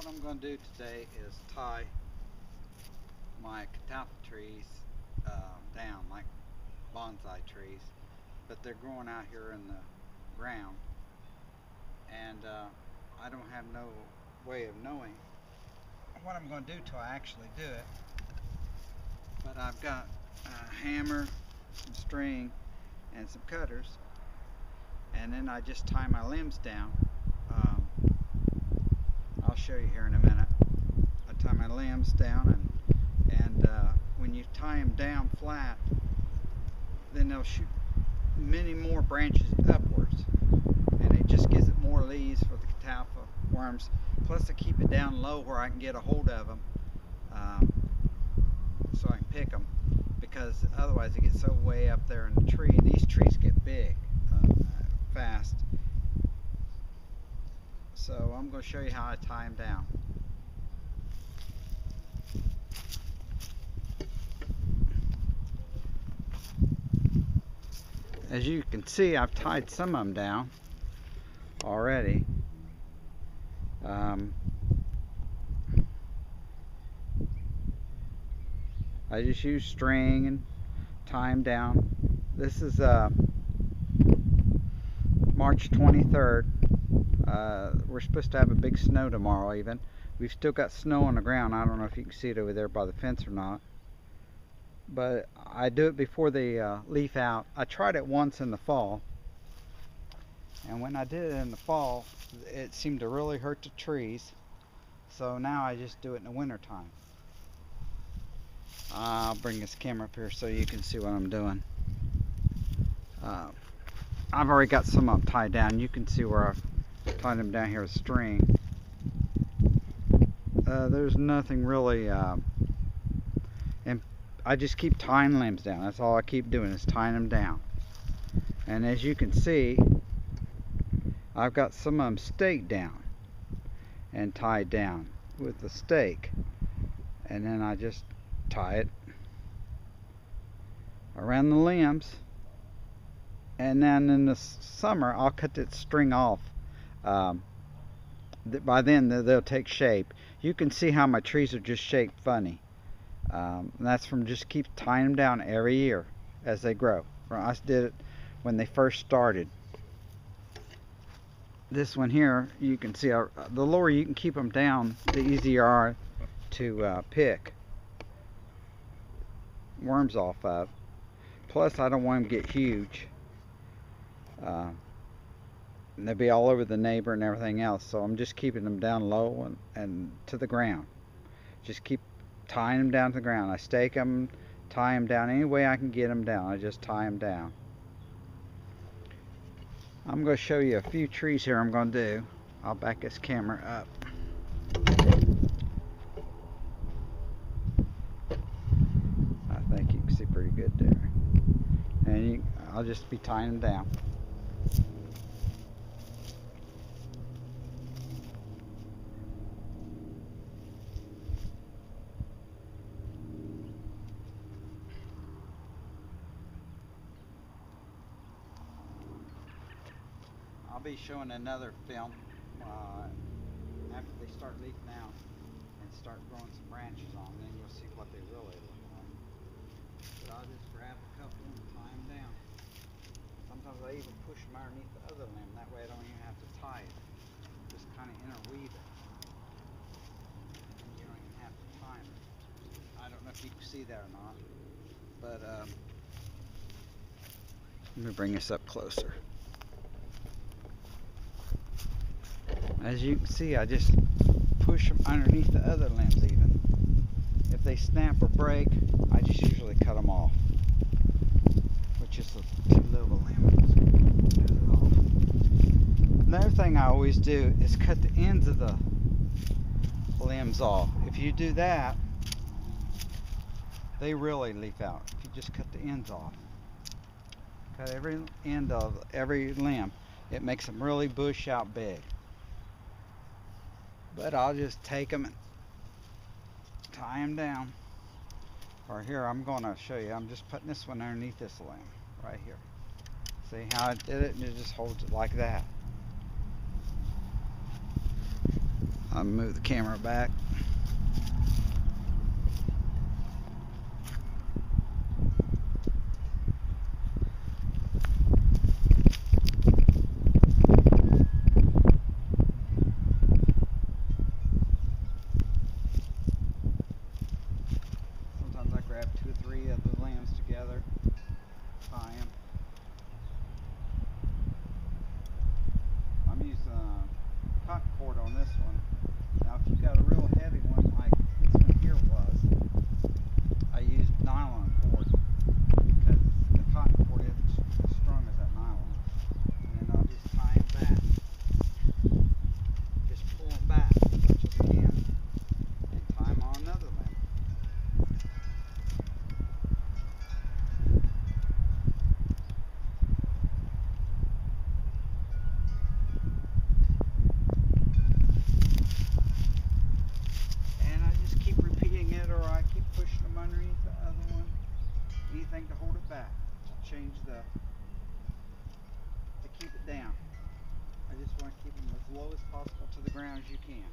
What I'm going to do today is tie my catalpa trees down like bonsai trees, but they're growing out here in the ground, and I don't have no way of knowing what I'm going to do till I actually do it. But I've got a hammer, some string, and some cutters, and then I just tie my limbs down. Um, I'll show you here in a minute. I tie my limbs down, and when you tie them down flat, then they'll shoot many more branches upwards, and it just gives it more leaves for the catalpa worms. Plus, I keep it down low where I can get a hold of them, so I can pick them. Because otherwise, it gets so way up there in the tree, and these trees get big fast. So I'm going to show you how I tie them down. As you can see, I've tied some of them down already. I just use string and tie them down. This is March 23rd. We're supposed to have a big snow tomorrow even. We've still got snow on the ground. I don't know if you can see it over there by the fence or not. But I do it before they leaf out. I tried it once in the fall, and when I did it in the fall, it seemed to really hurt the trees. So now I just do it in the winter time. I'll bring this camera up here so you can see what I'm doing. I've already got some of them tied down. You can see where I've tied them down here with string. There's nothing really, and I just keep tying limbs down. That's all I keep doing is tying them down. And as you can see, I've got some of them staked down and tied down with the stake. And then I just tie it around the limbs. And then in the summer, I'll cut that string off. By then, they'll take shape. You can see how my trees are just shaped funny. And that's from just keep tying them down every year as they grow. I did it when they first started. This one here, you can see the lower you can keep them down, the easier are to pick worms off of. Plus, I don't want them to get huge. And they'll be all over the neighbor and everything else, so I'm just keeping them down low and to the ground. Just keep tying them down to the ground. I stake them, tie them down any way I can get them down. I just tie them down. I'm going to show you a few trees here I'm going to do. I'll back this camera up. I think you can see pretty good there. And I'll just be tying them down. I'll be showing another film after they start leafing out and start growing some branches on, then you'll see what they really look like. But I'll just grab a couple and tie them down. Sometimes I even push them underneath the other limb, that way I don't even have to tie it. Just kind of interweave it. And you don't even have to tie them. I don't know if you can see that or not, but let me bring this up closer. As you can see, I just push them underneath the other limbs even. If they snap or break, I just usually cut them off, which is too low of a limb. Cut it off. Another thing I always do is cut the ends of the limbs off. If you do that, they really leaf out. If you just cut the ends off. Cut every end of every limb. It makes them really bush out big. But I'll just take them and tie them down. Or here, I'm going to show you. I'm just putting this one underneath this limb right here. See how I did it? And it just holds it like that. I'll move the camera back. Sometimes I grab 2 or 3 of the limbs together, tie them. I'm using cotton cord on this one. Now if you've got a real heavy one like this one here was, I used nylon cord because the cotton cord isn't as strong as that nylon. And then I'll just tie them back. Just pull them back as much as I can and tie them on another limb. And I just keep repeating it, or I keep pushing them underneath the other one. Anything to hold it back, to change to keep it down. I just want to keep them as low as possible to the ground as you can.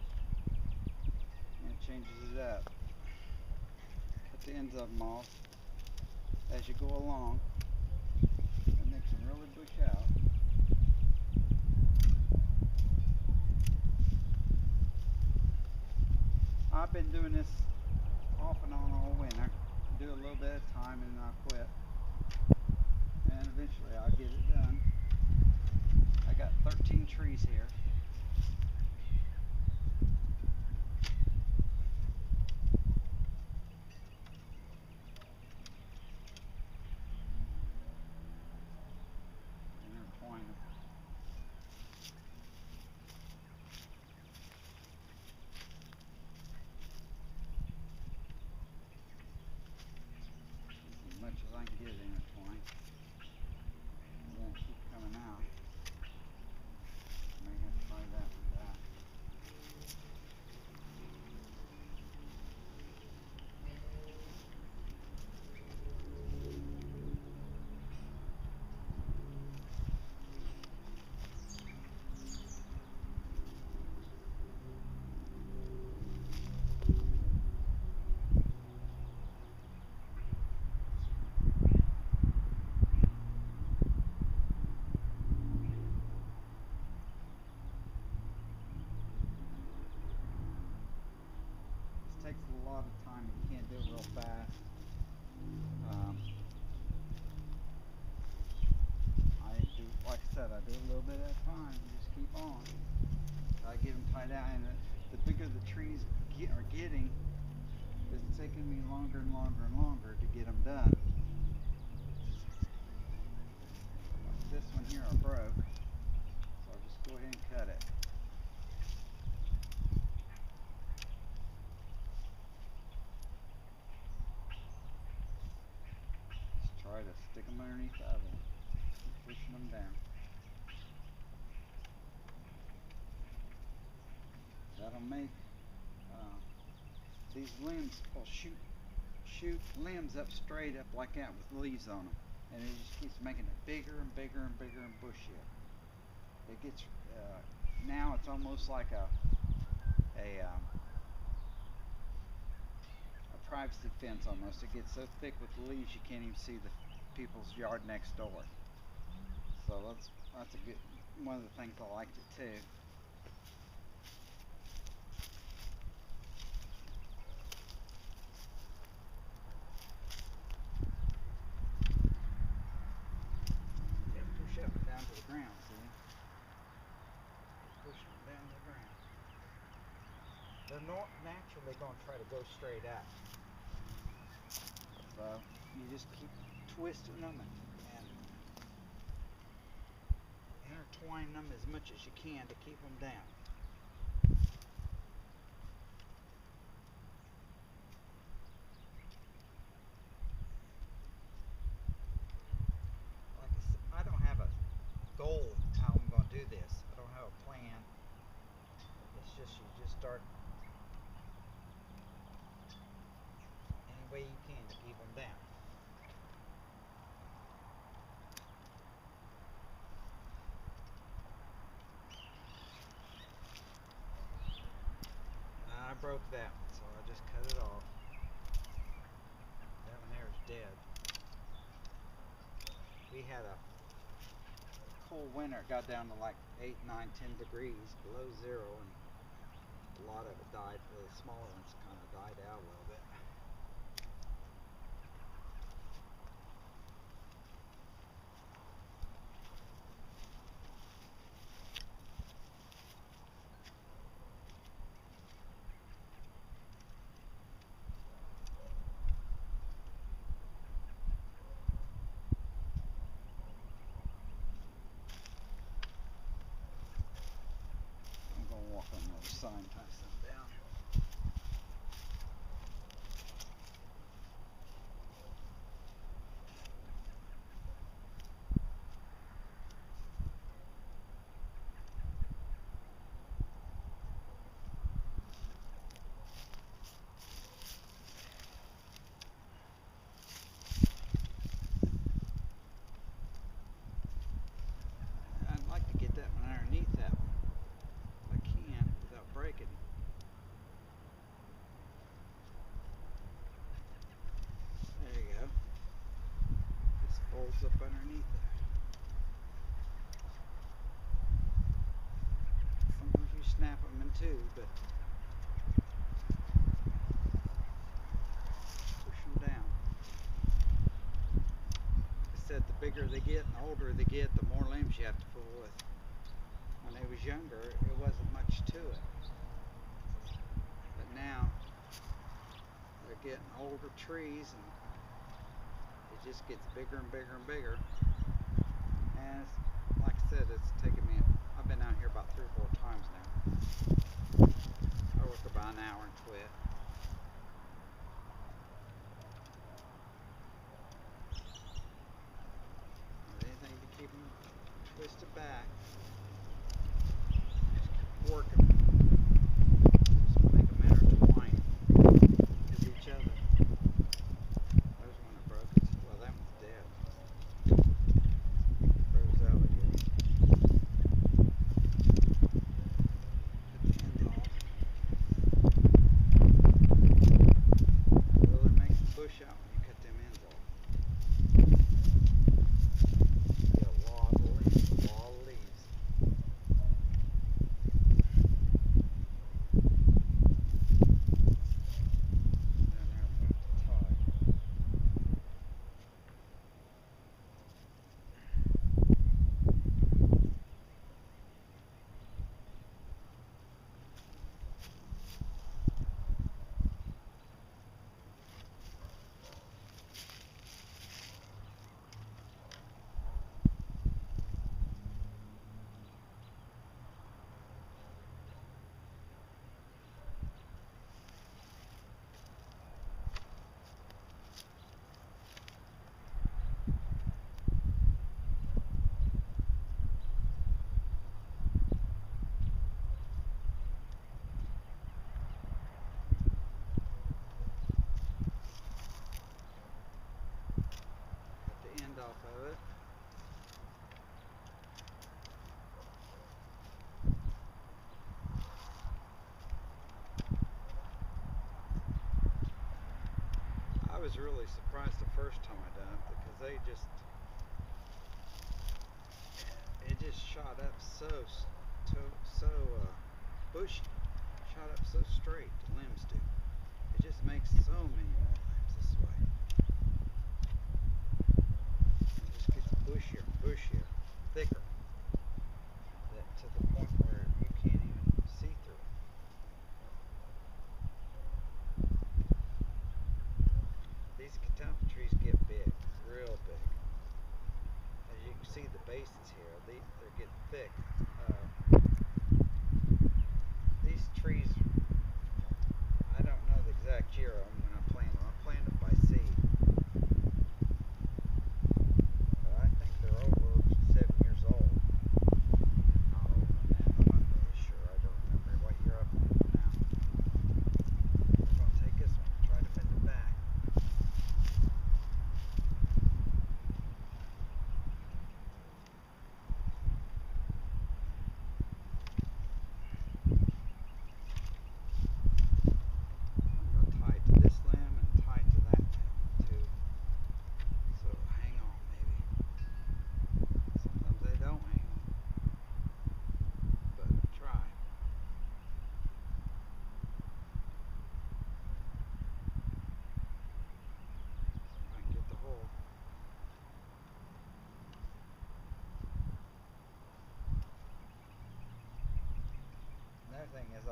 And it changes it up. Put the ends of them off as you go along. And they can really bush out. I've been doing this off and on all winter. Do a little bit at a time and then I'll quit. And eventually I'll get it done. I got 13 trees here. Intertwine them. As much as I can get it intertwined. It won't keep coming out. May have to try that with that. Takes a lot of time. You can't do it real fast. I do, like I said, I do a little bit at a time. Just keep on. I get them tied out, and the bigger the trees are getting, it's taking me longer and longer and longer to get them done. Like this one here I broke, so I'll just go ahead and cut it. Try to stick them underneath the other one. Keep pushing them down. That'll make these limbs will shoot limbs up straight up like that with leaves on them, and it just keeps making it bigger and bigger and bigger and bushier. It gets now it's almost like a privacy fence almost. It gets so thick with the leaves you can't even see the people's yard next door. So that's a good one of the things I liked it too. Yeah, push up and down to the ground, see? Push them down to the ground. They're not naturally going to try to go straight up. So you just keep twisting them and intertwine them as much as you can to keep them down. Like I said, I don't have a goal how I'm going to do this. I don't have a plan. It's just you just start any way you can to keep them down. broke that one, so I just cut it off. That one there is dead. We had a cold winter. It got down to like 8, 9, 10 degrees below zero, and a lot of it died. The smaller ones kind of died out a little bit. I'm going to walk on the other side and pass them down. I'd like to get that one underneath that one if I can without breaking. There you go. This folds up underneath there. Sometimes you snap them in two, but push them down. Like I said, the bigger they get and the older they get, the more limbs you have to fool with. When they was younger, it wasn't much to it. But now, they're getting older trees and it just gets bigger and bigger and bigger. And it's, like I said, it's taken me, I've been out here about 3 or 4 times now. I work about an hour and quit. Anything to keep them twisted back. Just keep working. Just make them intertwine with each other. There's one that broke. Well, that one's dead. Froze out again. Put the end off. Really makes the bush out when you cut them ends off. You get a lot of leaves, a lot of leaves. Off of it. I was really surprised the first time I done it because it just shot up so bushy, shot up so straight. The limbs do. It just makes so many more limbs this way. Bushier and bushier, thicker, to the point where you can't even see through it. These Catalpa trees get big, real big. As you can see, the bases here, they're getting thick. These trees, I don't know the exact year of them when I planted them. I planted them by seed.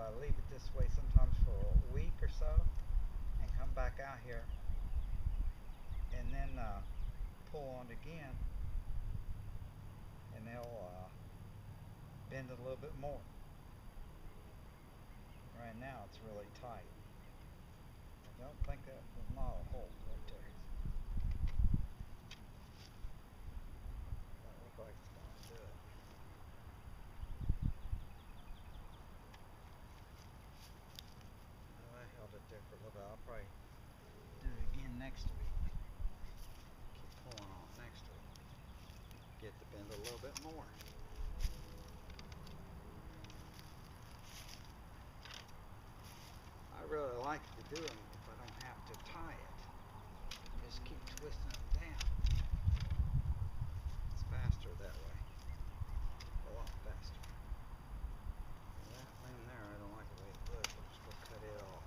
I leave it this way sometimes for a week or so and come back out here and then pull on it again, and they'll bend a little bit more. Right now it's really tight. I don't think that was not a hole right there. That looks like it's going to do it. I held it there for a little bit. I'll probably do it again next week. Keep pulling on it next week. Get to bend a little bit more. I really like to do them if I don't have to tie it. Just keep twisting it down. It's faster that way. A lot faster. That limb there, I don't like the way it looks. I'm just going to cut it off.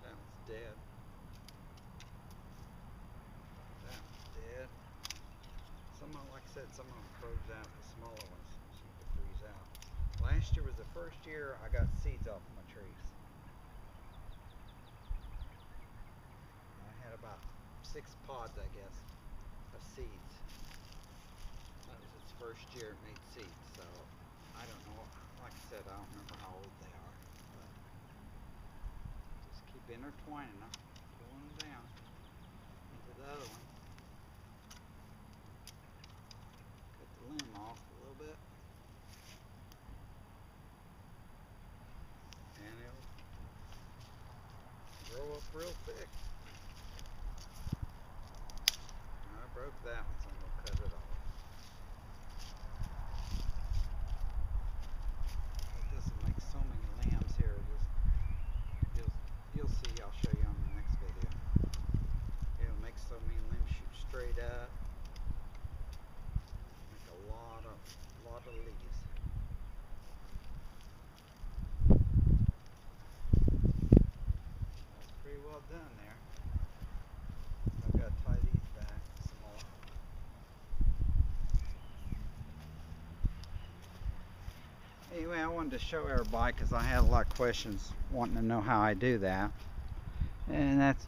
That one's dead. That one's dead. Some of them, like I said, some of them froze out. The smaller ones seem to freeze out. Last year was the first year I got seeds off of my trees. I had about 6 pods, I guess, of seeds. That was its first year it made seeds, so I don't know. Like I said, I don't remember how old they are. But just keep intertwining them, pulling them down into the other one. Cut the limb off a little bit. And it'll grow up real thick. I broke that one, so I'm going to cut it off. But this will make so many limbs here. You'll see. I'll show you on the next video. It'll make so many limbs shoot straight up. Make a lot of leaves. That's pretty well done there. I've got to tie these back some more. Anyway, I wanted to show everybody because I had a lot of questions wanting to know how I do that. And that's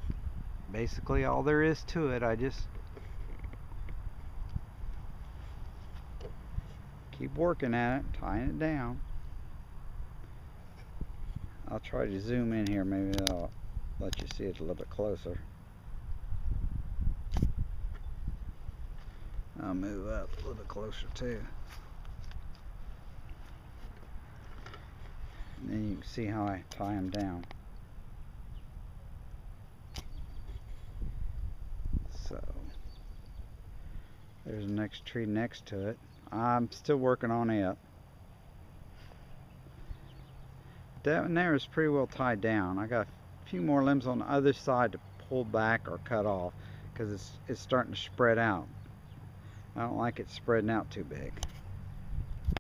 basically all there is to it. I just keep working at it, tying it down. I'll try to zoom in here, maybe I'll let you see it a little bit closer. I'll move up a little bit closer too. And then you can see how I tie them down. So there's the next tree next to it. I'm still working on it. That one there is pretty well tied down. I got a few more limbs on the other side to pull back or cut off because it's starting to spread out. I don't like it spreading out too big.